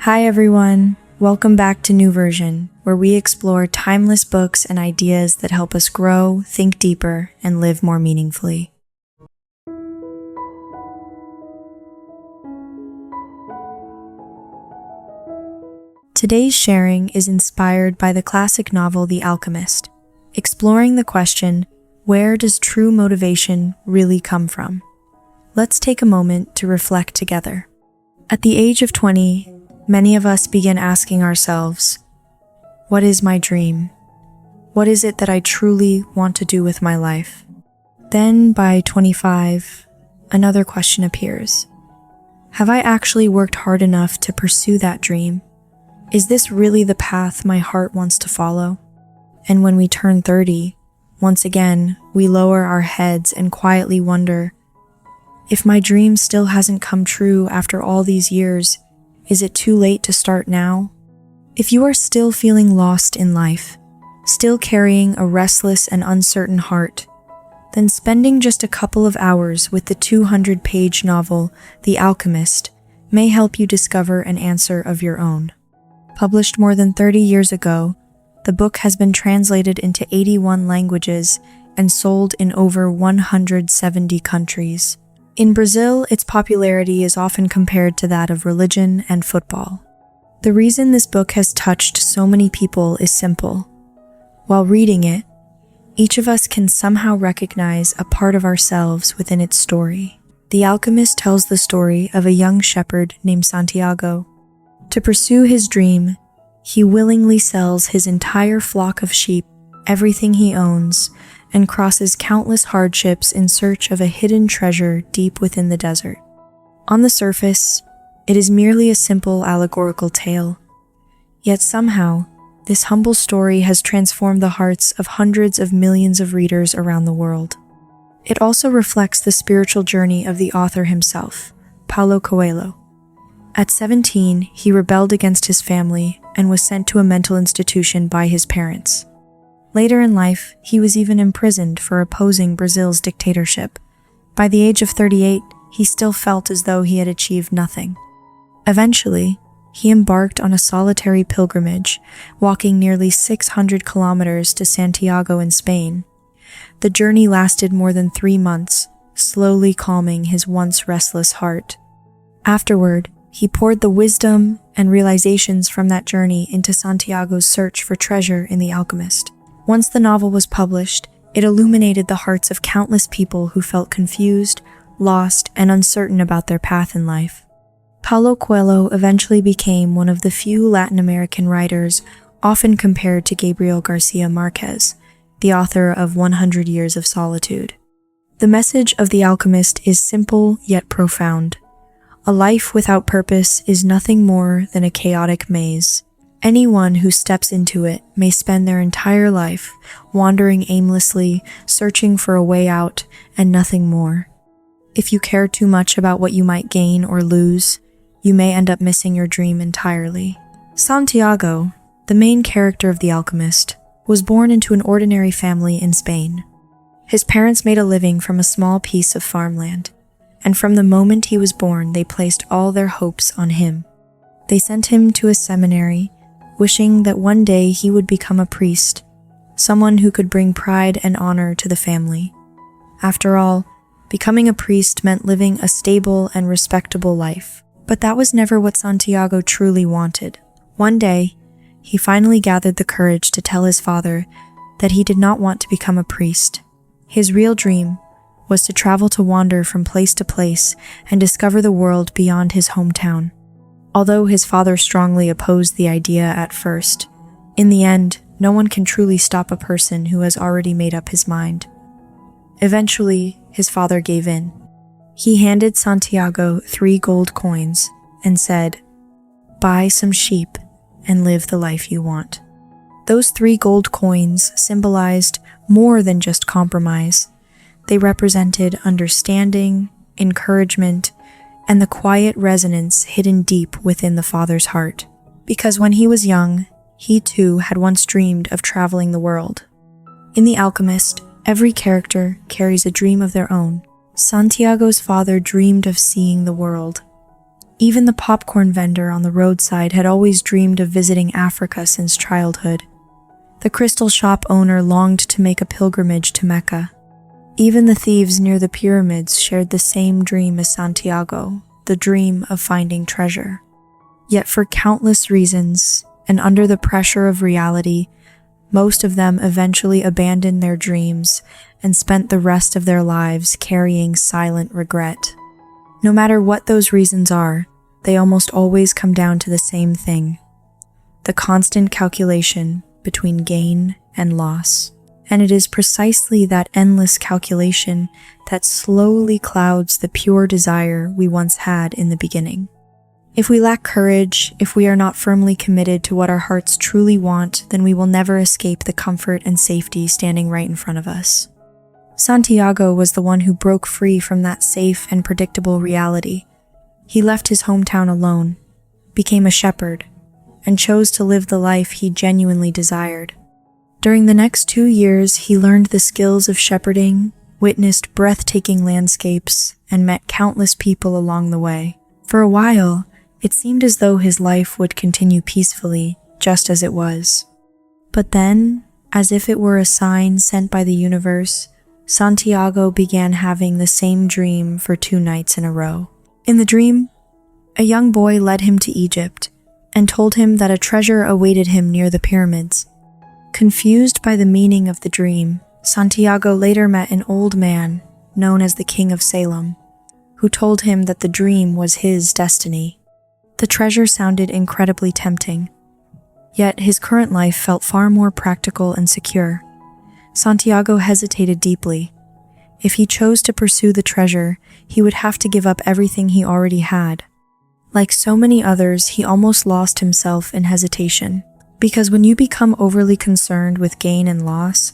Hi everyone, welcome back to New Version, where we explore timeless books and ideas that help us grow, think deeper, and live more meaningfully. Today's sharing is inspired by the classic novel The Alchemist, exploring the question, where does true motivation really come from? Let's take a moment to reflect together. At the age of 20, many of us begin asking ourselves, what is my dream? What is it that I truly want to do with my life? Then by 25, another question appears. Have I actually worked hard enough to pursue that dream? Is this really the path my heart wants to follow? And when we turn 30, once again, we lower our heads and quietly wonder, if my dream still hasn't come true after all these years, is it too late to start now? If you are still feeling lost in life, still carrying a restless and uncertain heart, then spending just a couple of hours with the 200-page novel, The Alchemist, may help you discover an answer of your own. Published more than 30 years ago, the book has been translated into 81 languages and sold in over 170 countries. In Brazil, its popularity is often compared to that of religion and football. The reason this book has touched so many people is simple. While reading it, each of us can somehow recognize a part of ourselves within its story. The Alchemist tells the story of a young shepherd named Santiago. To pursue his dream, he willingly sells his entire flock of sheep, everything he owns, and crosses countless hardships in search of a hidden treasure deep within the desert. On the surface, it is merely a simple allegorical tale. Yet somehow, this humble story has transformed the hearts of hundreds of millions of readers around the world. It also reflects the spiritual journey of the author himself, Paulo Coelho. At 17, he rebelled against his family and was sent to a mental institution by his parents. Later in life, he was even imprisoned for opposing Brazil's dictatorship. By the age of 38, he still felt as though he had achieved nothing. Eventually, he embarked on a solitary pilgrimage, walking nearly 600 kilometers to Santiago in Spain. The journey lasted more than 3 months, slowly calming his once restless heart. Afterward, he poured the wisdom and realizations from that journey into Santiago's search for treasure in The Alchemist. Once the novel was published, it illuminated the hearts of countless people who felt confused, lost, and uncertain about their path in life. Paulo Coelho eventually became one of the few Latin American writers often compared to Gabriel Garcia Marquez, the author of 100 Years of Solitude. The message of The Alchemist is simple yet profound. A life without purpose is nothing more than a chaotic maze. Anyone who steps into it may spend their entire life wandering aimlessly, searching for a way out, and nothing more. If you care too much about what you might gain or lose, you may end up missing your dream entirely. Santiago, the main character of The Alchemist, was born into an ordinary family in Spain. His parents made a living from a small piece of farmland, and from the moment he was born, they placed all their hopes on him. They sent him to a seminary, wishing that one day he would become a priest, someone who could bring pride and honor to the family. After all, becoming a priest meant living a stable and respectable life. But that was never what Santiago truly wanted. One day, he finally gathered the courage to tell his father that he did not want to become a priest. His real dream was to travel to wander from place to place and discover the world beyond his hometown. Although his father strongly opposed the idea at first, in the end, no one can truly stop a person who has already made up his mind. Eventually, his father gave in. He handed Santiago 3 gold coins and said, "Buy some sheep and live the life you want." Those 3 gold coins symbolized more than just compromise. They represented understanding, encouragement, and the quiet resonance hidden deep within the father's heart. Because when he was young, he too had once dreamed of traveling the world. In The Alchemist, every character carries a dream of their own. Santiago's father dreamed of seeing the world. Even the popcorn vendor on the roadside had always dreamed of visiting Africa since childhood. The crystal shop owner longed to make a pilgrimage to Mecca. Even the thieves near the pyramids shared the same dream as Santiago, the dream of finding treasure. Yet for countless reasons, and under the pressure of reality, most of them eventually abandoned their dreams and spent the rest of their lives carrying silent regret. No matter what those reasons are, they almost always come down to the same thing: the constant calculation between gain and loss. And it is precisely that endless calculation that slowly clouds the pure desire we once had in the beginning. If we lack courage, if we are not firmly committed to what our hearts truly want, then we will never escape the comfort and safety standing right in front of us. Santiago was the one who broke free from that safe and predictable reality. He left his hometown alone, became a shepherd, and chose to live the life he genuinely desired. During the next 2 years, he learned the skills of shepherding, witnessed breathtaking landscapes, and met countless people along the way. For a while, it seemed as though his life would continue peacefully, just as it was. But then, as if it were a sign sent by the universe, Santiago began having the same dream for 2 nights in a row. In the dream, a young boy led him to Egypt and told him that a treasure awaited him near the pyramids. Confused by the meaning of the dream, Santiago later met an old man, known as the King of Salem, who told him that the dream was his destiny. The treasure sounded incredibly tempting, yet his current life felt far more practical and secure. Santiago hesitated deeply. If he chose to pursue the treasure, he would have to give up everything he already had. Like so many others, he almost lost himself in hesitation. Because when you become overly concerned with gain and loss,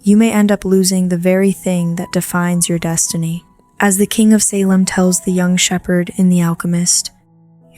you may end up losing the very thing that defines your destiny. As the King of Salem tells the young shepherd in The Alchemist,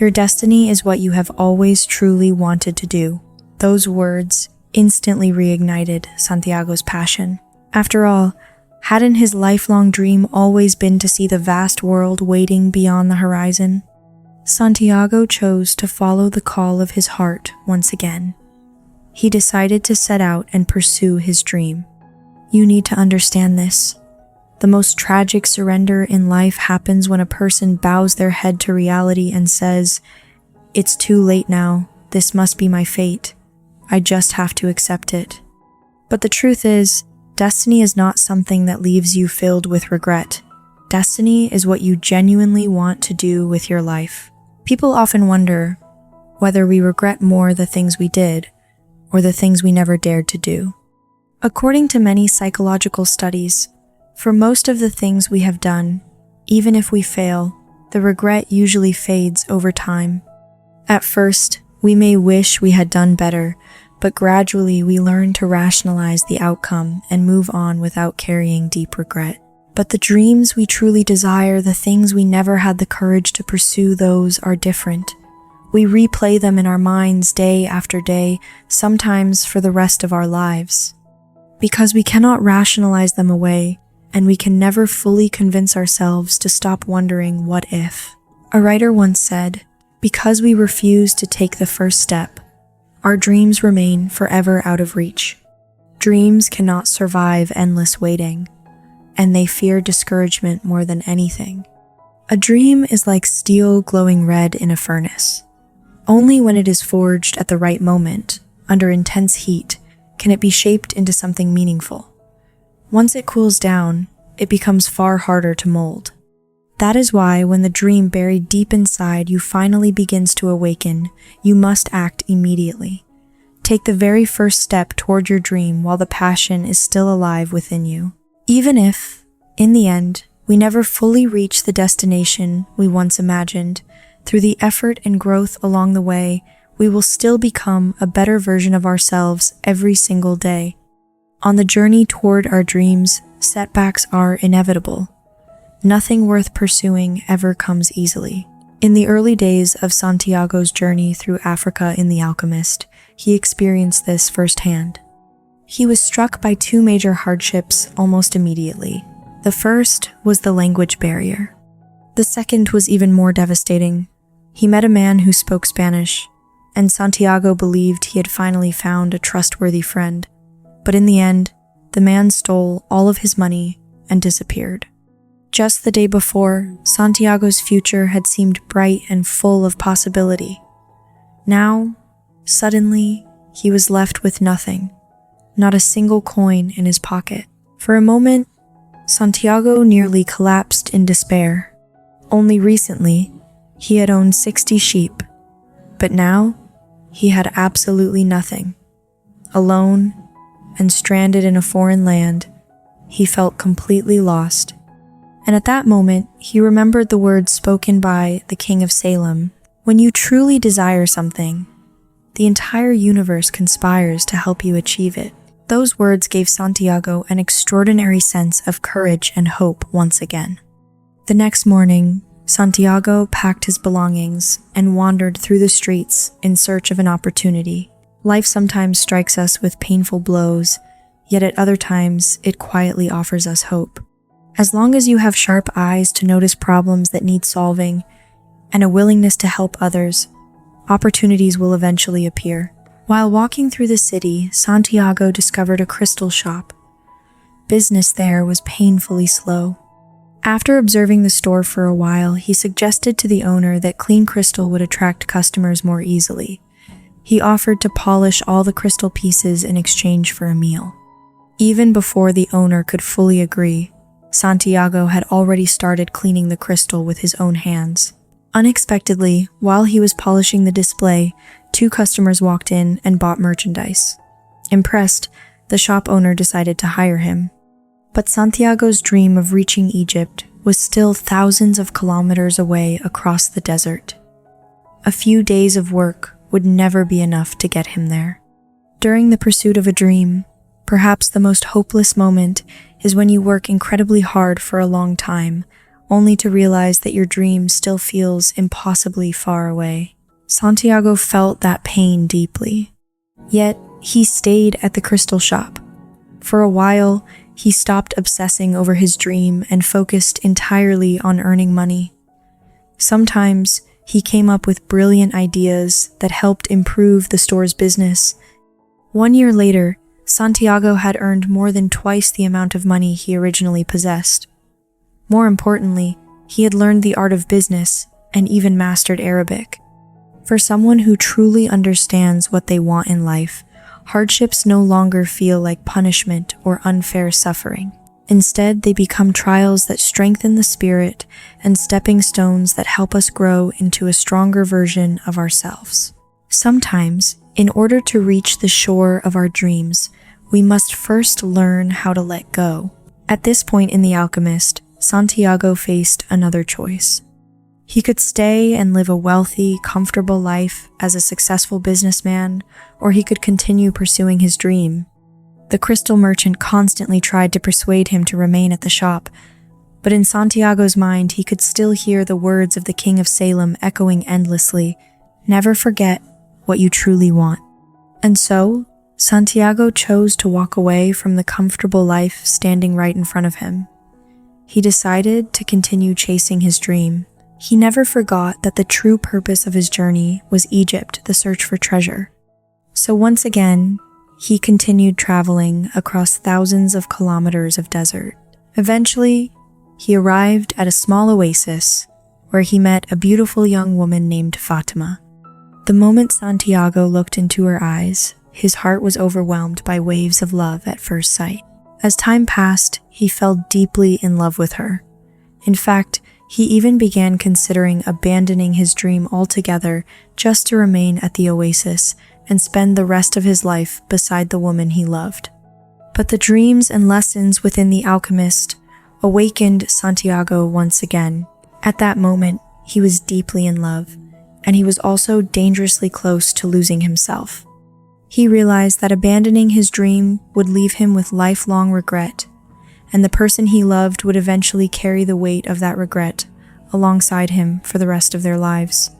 "Your destiny is what you have always truly wanted to do." Those words instantly reignited Santiago's passion. After all, hadn't his lifelong dream always been to see the vast world waiting beyond the horizon? Santiago chose to follow the call of his heart once again. He decided to set out and pursue his dream. You need to understand this. The most tragic surrender in life happens when a person bows their head to reality and says, "It's too late now. This must be my fate. I just have to accept it." But the truth is, destiny is not something that leaves you filled with regret. Destiny is what you genuinely want to do with your life. People often wonder whether we regret more the things we did or the things we never dared to do. According to many psychological studies, for most of the things we have done, even if we fail, the regret usually fades over time. At first, we may wish we had done better, but gradually we learn to rationalize the outcome and move on without carrying deep regret. But the dreams we truly desire, the things we never had the courage to pursue, those are different. We replay them in our minds day after day, sometimes for the rest of our lives. Because we cannot rationalize them away, and we can never fully convince ourselves to stop wondering what if. A writer once said, "Because we refuse to take the first step, our dreams remain forever out of reach." Dreams cannot survive endless waiting, and they fear discouragement more than anything. A dream is like steel glowing red in a furnace. Only when it is forged at the right moment, under intense heat, can it be shaped into something meaningful. Once it cools down, it becomes far harder to mold. That is why when the dream buried deep inside you finally begins to awaken, you must act immediately. Take the very first step toward your dream while the passion is still alive within you. Even if, in the end, we never fully reach the destination we once imagined, through the effort and growth along the way, we will still become a better version of ourselves every single day. On the journey toward our dreams, setbacks are inevitable. Nothing worth pursuing ever comes easily. In the early days of Santiago's journey through Africa in The Alchemist, he experienced this firsthand. He was struck by 2 major hardships almost immediately. The first was the language barrier. The second was even more devastating. He met a man who spoke Spanish, and Santiago believed he had finally found a trustworthy friend. But in the end, the man stole all of his money and disappeared. Just the day before, Santiago's future had seemed bright and full of possibility. Now, suddenly, he was left with nothing, not a single coin in his pocket. For a moment, Santiago nearly collapsed in despair. Only recently, he had owned 60 sheep, but now he had absolutely nothing. Alone and stranded in a foreign land, he felt completely lost. And at that moment, he remembered the words spoken by the King of Salem. When you truly desire something, the entire universe conspires to help you achieve it. Those words gave Santiago an extraordinary sense of courage and hope once again. The next morning, Santiago packed his belongings and wandered through the streets in search of an opportunity. Life sometimes strikes us with painful blows, yet at other times it quietly offers us hope. As long as you have sharp eyes to notice problems that need solving and a willingness to help others, opportunities will eventually appear. While walking through the city, Santiago discovered a crystal shop. Business there was painfully slow. After observing the store for a while, he suggested to the owner that clean crystal would attract customers more easily. He offered to polish all the crystal pieces in exchange for a meal. Even before the owner could fully agree, Santiago had already started cleaning the crystal with his own hands. Unexpectedly, while he was polishing the display, 2 customers walked in and bought merchandise. Impressed, the shop owner decided to hire him. But Santiago's dream of reaching Egypt was still thousands of kilometers away across the desert. A few days of work would never be enough to get him there. During the pursuit of a dream, perhaps the most hopeless moment is when you work incredibly hard for a long time, only to realize that your dream still feels impossibly far away. Santiago felt that pain deeply. Yet, he stayed at the crystal shop. For a while, he stopped obsessing over his dream and focused entirely on earning money. Sometimes, he came up with brilliant ideas that helped improve the store's business. 1 year later, Santiago had earned more than twice the amount of money he originally possessed. More importantly, he had learned the art of business and even mastered Arabic. For someone who truly understands what they want in life, hardships no longer feel like punishment or unfair suffering. Instead, they become trials that strengthen the spirit and stepping stones that help us grow into a stronger version of ourselves. Sometimes, in order to reach the shore of our dreams, we must first learn how to let go. At this point in The Alchemist, Santiago faced another choice. He could stay and live a wealthy, comfortable life as a successful businessman, or he could continue pursuing his dream. The crystal merchant constantly tried to persuade him to remain at the shop, but in Santiago's mind he could still hear the words of the King of Salem echoing endlessly, "Never forget what you truly want." And so, Santiago chose to walk away from the comfortable life standing right in front of him. He decided to continue chasing his dream. He never forgot that the true purpose of his journey was Egypt, the search for treasure. So once again, he continued traveling across thousands of kilometers of desert. Eventually, he arrived at a small oasis where he met a beautiful young woman named Fatima. The moment Santiago looked into her eyes, his heart was overwhelmed by waves of love at first sight. As time passed, he fell deeply in love with her. In fact, he even began considering abandoning his dream altogether just to remain at the oasis and spend the rest of his life beside the woman he loved. But the dreams and lessons within The Alchemist awakened Santiago once again. At that moment, he was deeply in love, and he was also dangerously close to losing himself. He realized that abandoning his dream would leave him with lifelong regret, and the person he loved would eventually carry the weight of that regret alongside him for the rest of their lives.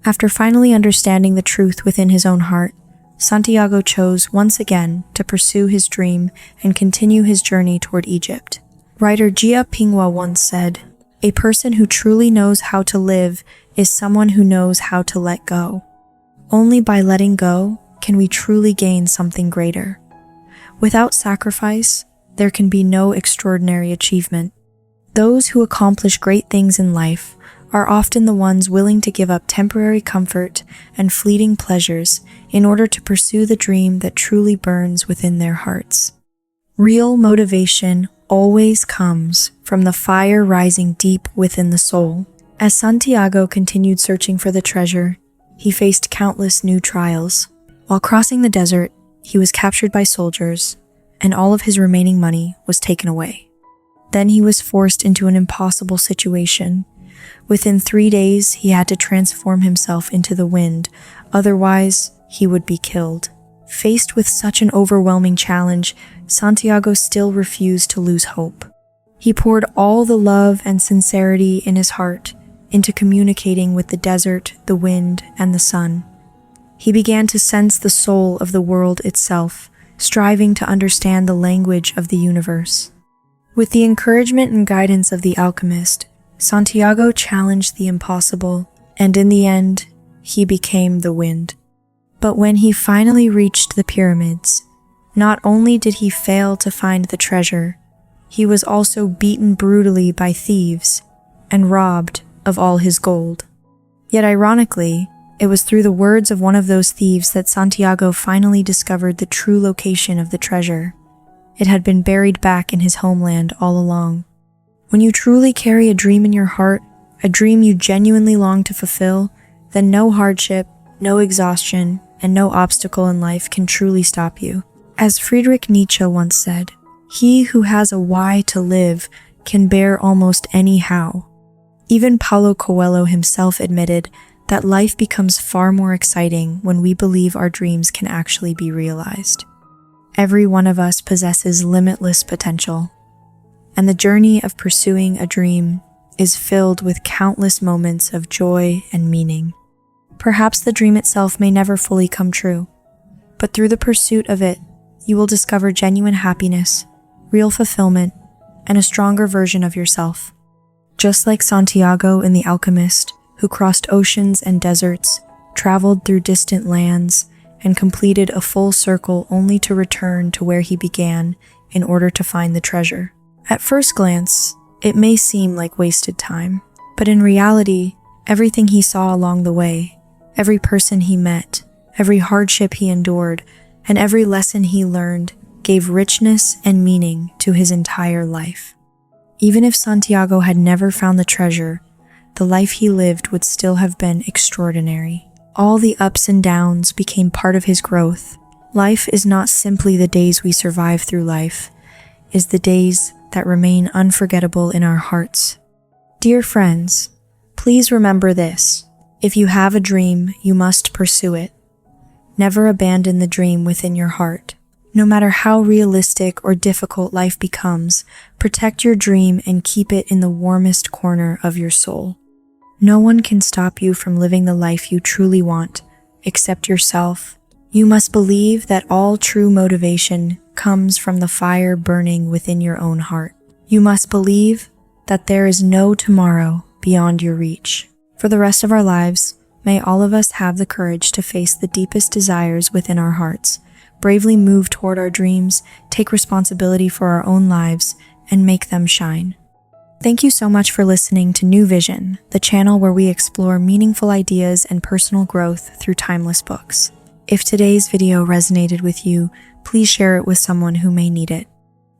After finally understanding the truth within his own heart, Santiago chose once again to pursue his dream and continue his journey toward Egypt. Writer Jia Pingwa once said, "A person who truly knows how to live is someone who knows how to let go. Only by letting go can we truly gain something greater. Without sacrifice, there can be no extraordinary achievement. Those who accomplish great things in life are often the ones willing to give up temporary comfort and fleeting pleasures in order to pursue the dream that truly burns within their hearts. Real motivation always comes from the fire rising deep within the soul. As Santiago continued searching for the treasure, he faced countless new trials. While crossing the desert, he was captured by soldiers, and all of his remaining money was taken away. Then he was forced into an impossible situation. Within 3 days, he had to transform himself into the wind, otherwise he would be killed. Faced with such an overwhelming challenge, Santiago still refused to lose hope. He poured all the love and sincerity in his heart into communicating with the desert, the wind, and the sun. He began to sense the soul of the world itself, striving to understand the language of the universe. With the encouragement and guidance of the alchemist, Santiago challenged the impossible, and in the end, he became the wind. But when he finally reached the pyramids, not only did he fail to find the treasure, he was also beaten brutally by thieves and robbed of all his gold. Yet ironically, it was through the words of one of those thieves that Santiago finally discovered the true location of the treasure. It had been buried back in his homeland all along. When you truly carry a dream in your heart, a dream you genuinely long to fulfill, then no hardship, no exhaustion, and no obstacle in life can truly stop you. As Friedrich Nietzsche once said, "He who has a why to live can bear almost any how." Even Paulo Coelho himself admitted that life becomes far more exciting when we believe our dreams can actually be realized. Every one of us possesses limitless potential, and the journey of pursuing a dream is filled with countless moments of joy and meaning. Perhaps the dream itself may never fully come true, but through the pursuit of it, you will discover genuine happiness, real fulfillment, and a stronger version of yourself. Just like Santiago in The Alchemist, who crossed oceans and deserts, traveled through distant lands, and completed a full circle only to return to where he began in order to find the treasure. At first glance, it may seem like wasted time, but in reality, everything he saw along the way, every person he met, every hardship he endured, and every lesson he learned gave richness and meaning to his entire life. Even if Santiago had never found the treasure, the life he lived would still have been extraordinary. All the ups and downs became part of his growth. Life is not simply the days we survive through life, it is the days that remain unforgettable in our hearts. Dear friends, please remember this. If you have a dream, you must pursue it. Never abandon the dream within your heart. No matter how realistic or difficult life becomes, protect your dream and keep it in the warmest corner of your soul. No one can stop you from living the life you truly want, except yourself. You must believe that all true motivation comes from the fire burning within your own heart. You must believe that there is no tomorrow beyond your reach. For the rest of our lives, may all of us have the courage to face the deepest desires within our hearts, bravely move toward our dreams, take responsibility for our own lives, and make them shine. Thank you so much for listening to New Vision, the channel where we explore meaningful ideas and personal growth through timeless books. If today's video resonated with you, please share it with someone who may need it.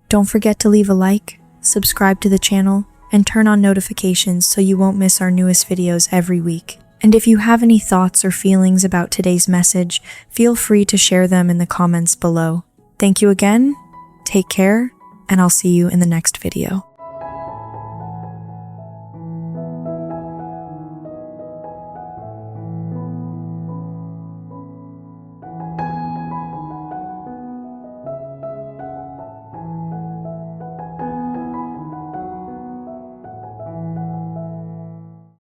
Don't forget to leave a like, subscribe to the channel, and turn on notifications so you won't miss our newest videos every week. And if you have any thoughts or feelings about today's message, feel free to share them in the comments below. Thank you again, take care, and I'll see you in the next video.